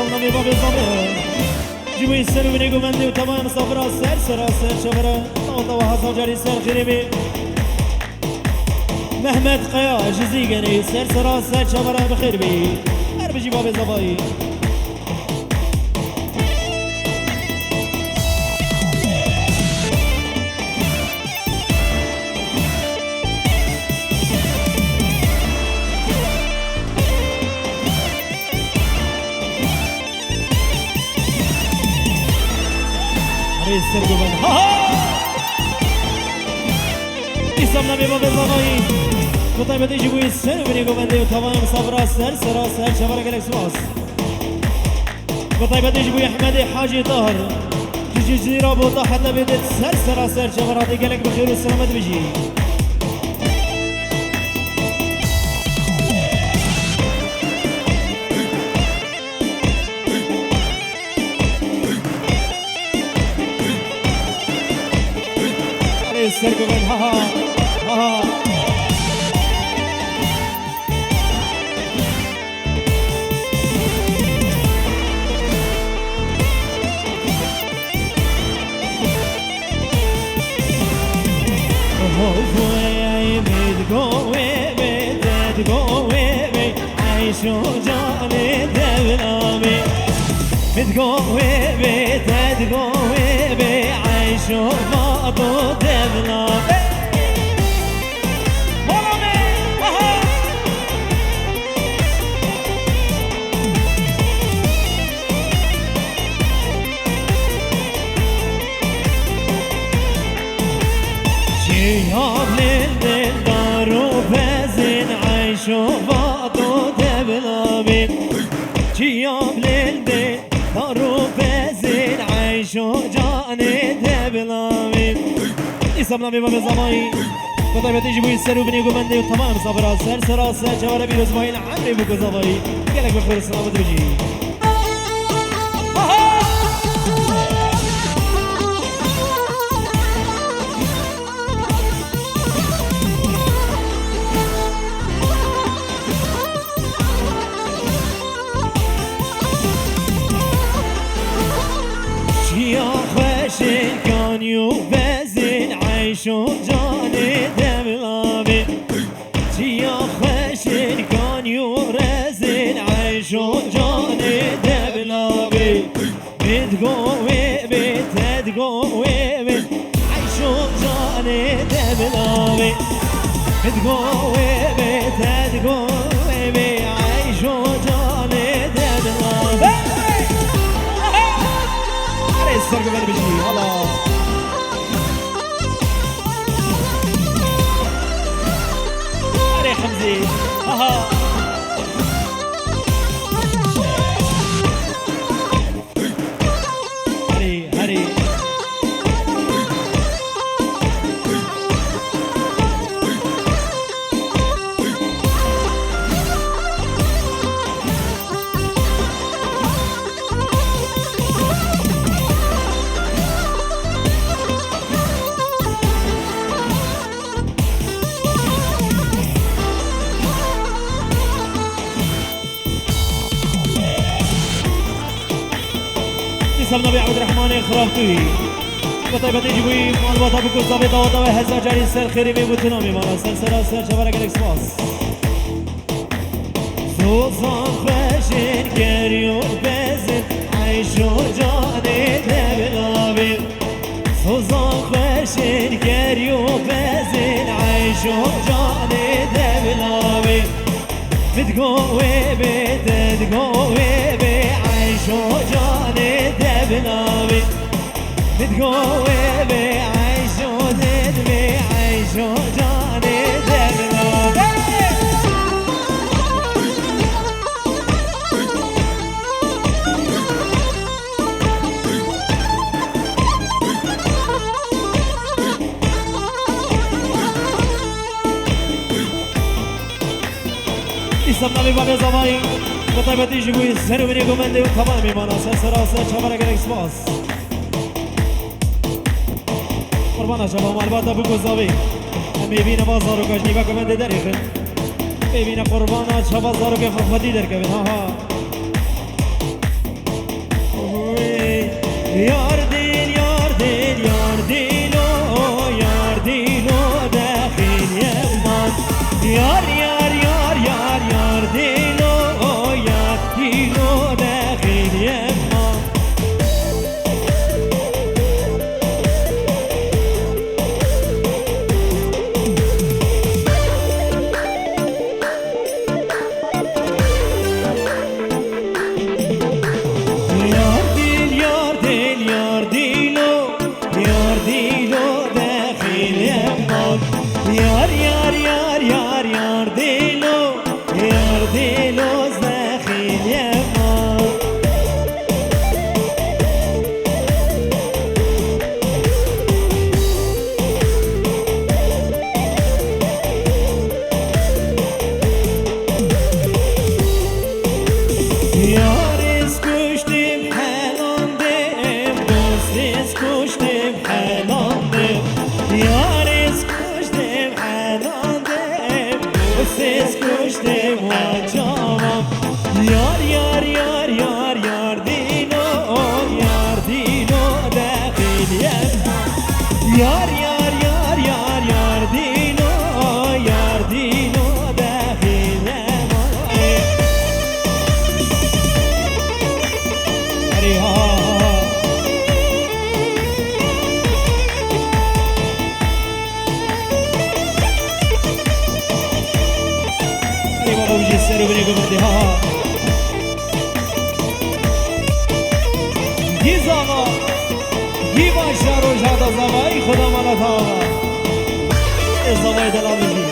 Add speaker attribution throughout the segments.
Speaker 1: صلنا بباب الضمير جيبوا يسلوا بنيقوا مندي وتمام صبرا سر شبرا طوطا وحصل جاري سر خريبي محمد قيا جزيقني سر شبرا بخير بي اربجي باب الضباي السرقوبان إسامنا بباب الضباي وطيبة يجيبوا يسر ونيقوبان دي وطبعا صبرا سر شبرا قلق سواس وطيبة يجيبوا يحمد حاجي طاهر جيجي جزيرة بوطا حتى بدت سر شبرا دي قلق بخير والسلامة بيجي السرقوبان ها عيشو جاني دبلامي تقوي عيشو ماطو دبلامي شياب للدار وبزن عيشو ماطو دبلامي شياب للدار وبزن عيشو جاني دبلامي إسامنا بباب الضباي وطيبة يجيبوا يسروا بنيقوا مندي وتمام صبرا سر جوارا بيرو زباين عمري بوكو ضباي قالك بخير السلامة بيجي يا خوشي كان يوبزن عيشو جاني دبلامي يا خوشي كان يورزن عيشو جاني دبلامي بتقوي عيشو جاني دبلامي بتقوي عيشو جاني دبلامي السرقوبان بيجي الله علي حمزي هري سلنا بيع عبد الرحمن خرافته وطيبة يجيبوي مال وطا بكل ضابطة وطا وهزا جاري سر خيري بيبوتنامي مالا سر شبارك الاكسباس سوزان خشن كريو بزن عيشو جاني دبلامي سوزان خشن كريو بزن عيشو جاني دبلامي بتقوي عيشو جاني دبلامي بتقوي عيشو جاني دبلامي İslam'da bir babaya zamanı وطيبة يجيبوا يسهروا من يقوم عندي وطبعا بمانا سر شبارة قلق سباس قربانا شباب مالباتا بكو زاوي بيبينا بازارو كاجني باكو من داريخن بيبينا قربانا شباب زارو كي خفدي دركبن ها یار دل یار دل یار دل و یار دل و داخل یمان یار یار یار یار یار دل و یار دل و داخل یمان یار یار یار یار یار دلو یار دلو زخیل ما یار از کشتیم حلاندم دوست از کشتیم حلاندم یار از کشتیم حلاندم دوست از کشتیم وجامم یار یار یار یار یار دینو یار دینو داخل یار یار یار یار یار دینو یار دینو داخل سر بني قبردي ها گی زاوا گی باشا روش هادا زاوایی خدا مالا تاوا زاوای دلالجی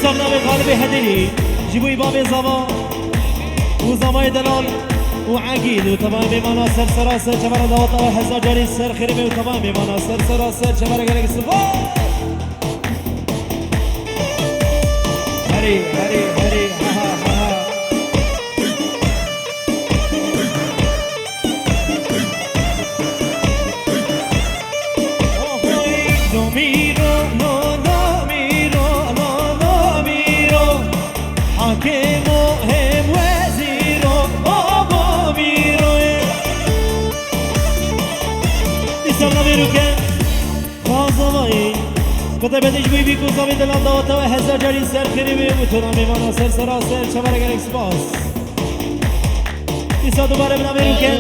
Speaker 1: سامنا به قالب هدلی جيبوا باب زما وزماي دلال وعقيل وتمام مناصر سراسر شمال دوطة وحزا جاري السر خريمي وتمام مناصر سراسر شمال قلق السفار هري هري هري ها ها ها كنت بديش بيبي كوزا من دلال دوتا وحزا جاري سر خريبي وتونا ميمانا سر سراسر شمال قلق سباس إسا دوباره بنا ميروكن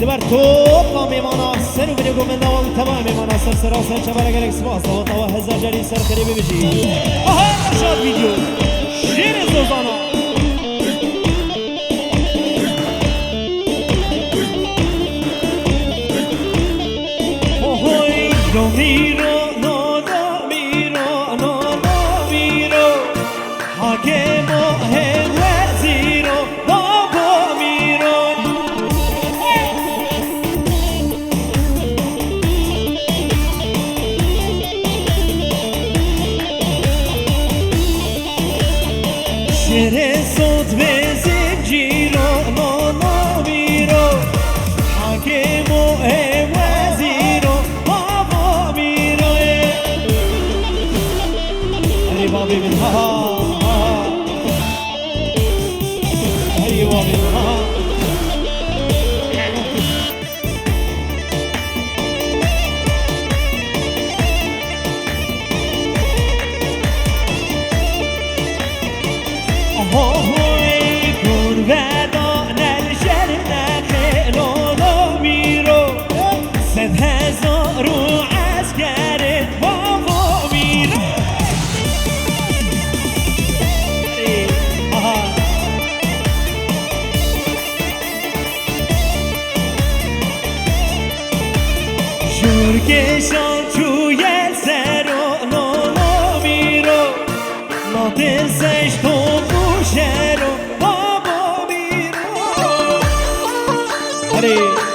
Speaker 1: دبر توب ميمانا سر وبنيقو من دوال تمام ميمانا سر سراسر شمال قلق سباس دوتا وحزا جاري سر خريبي بجي أها رشاد فيديو شير زوزانا No miro, no miro, no miro. Hakemo he waziro, no miro. Shere sot vezim giro, no miro. Hakemo he waziro. بابي منها ايوه منها هوي قربان الجنة خيلو لو ميرو 100,000 عسكري بابو ميرو Porque son chuyel zero no هري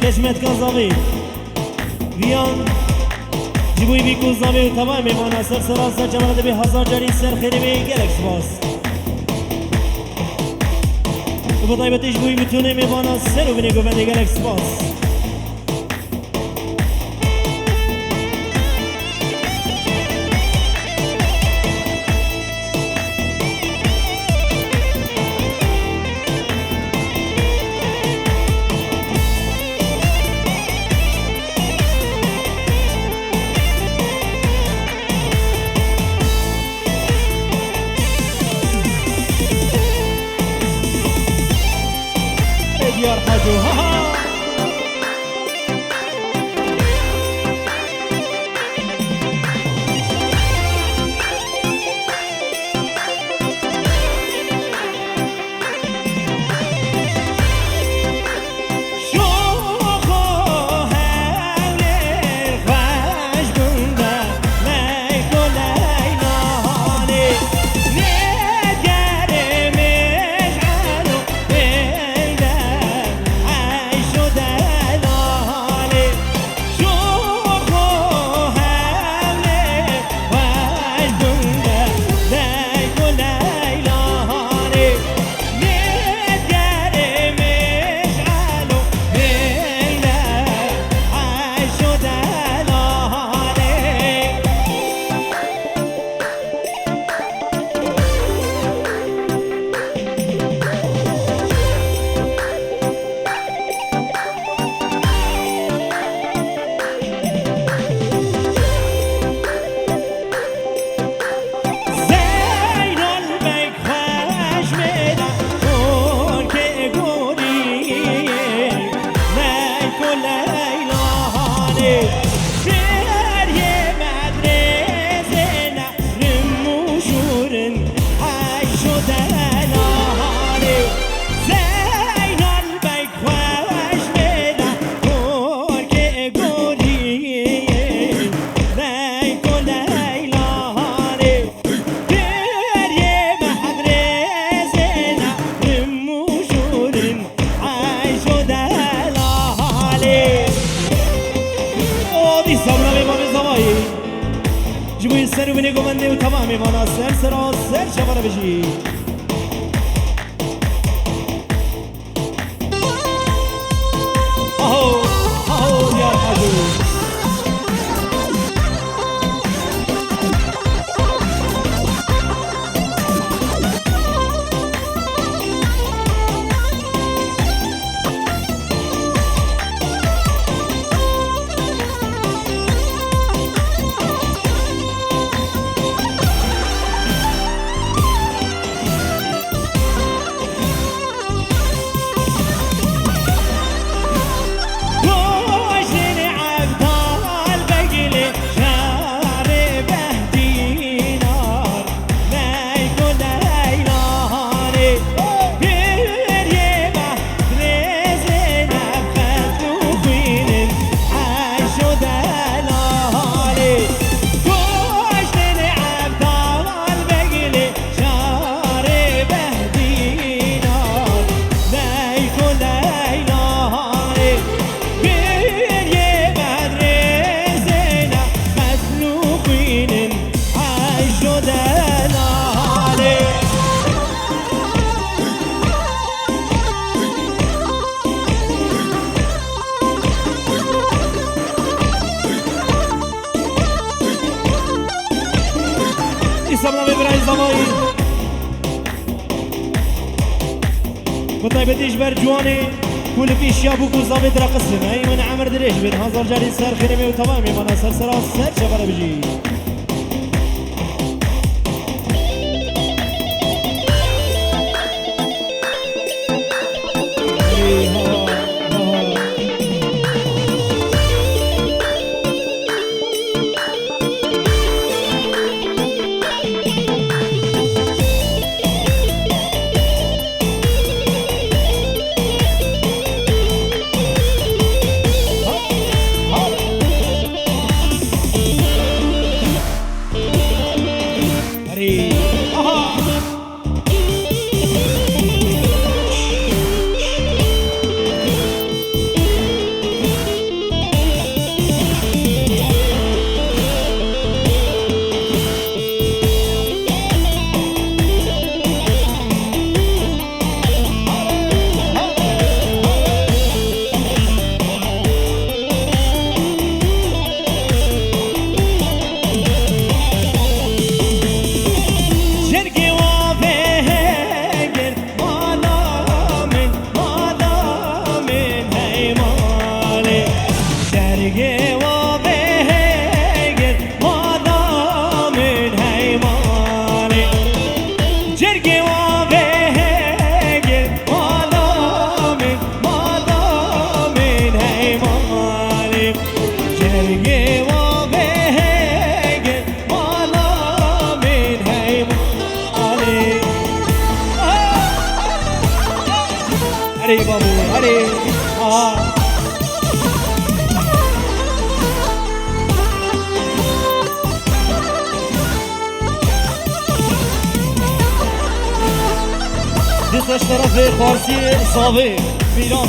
Speaker 1: كشمت كزاوي ويان جبوي بيكو زاوي تمام مانا سر سراسة جمال دبي هزار جاري سر خيري بي گلك سباس وبطيبتش بوي بتوني مانا سر وبني گوبندي گلك سباس ديار حاجو ها جبوي السر وبني قمني وتمامي مانا سر سر سر شبر بجي اهو اهو يا حجو سمنا ببرای زمایی بطای بدیش بر جوانی كل فيش يا بوكو زابد رقصنا اي من عمر دريش بين هزار جاري سر خريمي وتمامي من سر سر شبر بجي جرگه و بهگر مادا من حیمانی جرگه و بهگر مادا من حیمانی جرگه و بهگر مادا من حیمانی هری بابو هری دستش طرف فارسی صاوی میران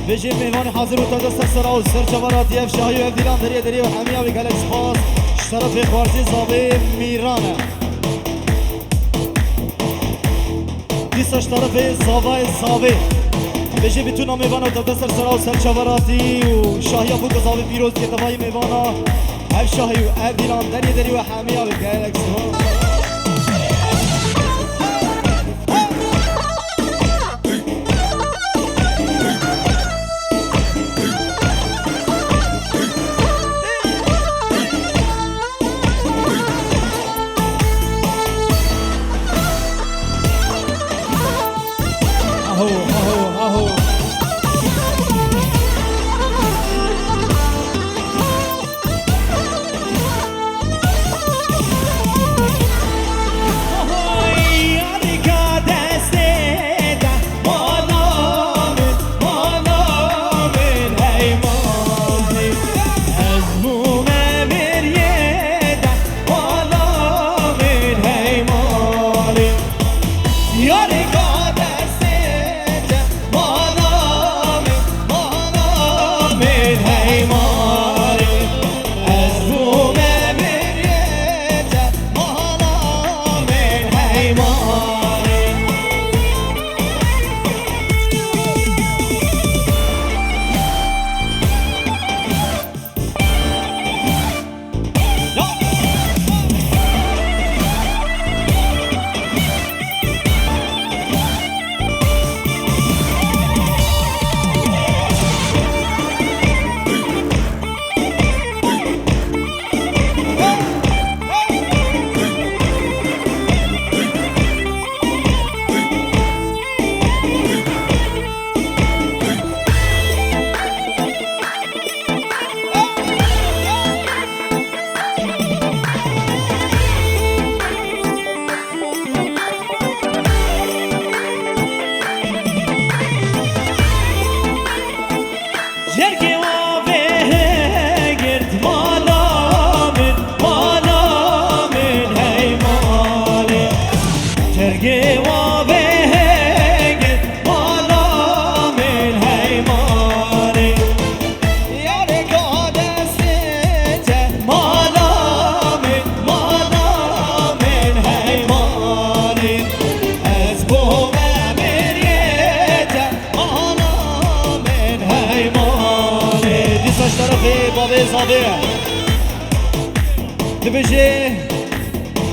Speaker 1: بجی میوان حاضر و تا دست سرا و سر چواراتی اف شاهی و اف دیران دری و همیا و گلکس پاس طرف فارسی صاوی میرانه دستش طرف صاوی بجی بتونا میوان و تا دست سرا و سر چواراتی و شاهی و فوق صاوی پیروز که تفای میوانا اف شاهی و اف دیران دری و همیا و گلکس پاس اهو بابي صابع دبجي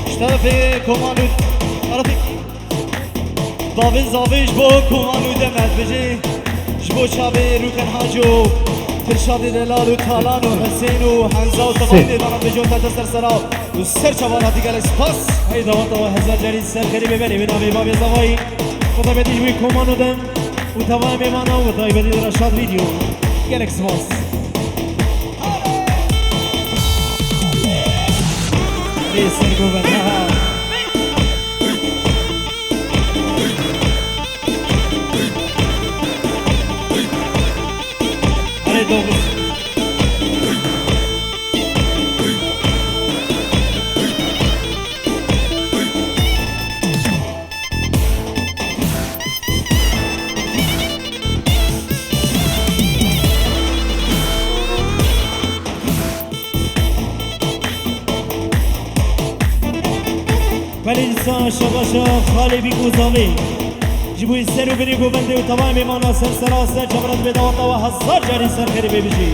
Speaker 1: اشترفي كومانو عرفي بابي زاويش بو كومانو دمت بجي جبو شابي روكن حاجو فرشادي دلال و تالان و حسين و حنزا و صفايدي دانا بجون تا دستر سرا و سر چوانا دیگر اسپاس هاي دوانتا و هزار جري سر خري ببني بنامي بابي زاوي خدا بدي جوي كومانو دم و تواي بمانا و تاي بدي درشاد فيديو گلك اسپاس Listen go back now. Allez donc. ولی شباشا خالی بی گوزاوی جبوی سر و بری گوونده و تمام مانا سر سراسر جبرات بداوتا و هزار جاری سر خری ببیجی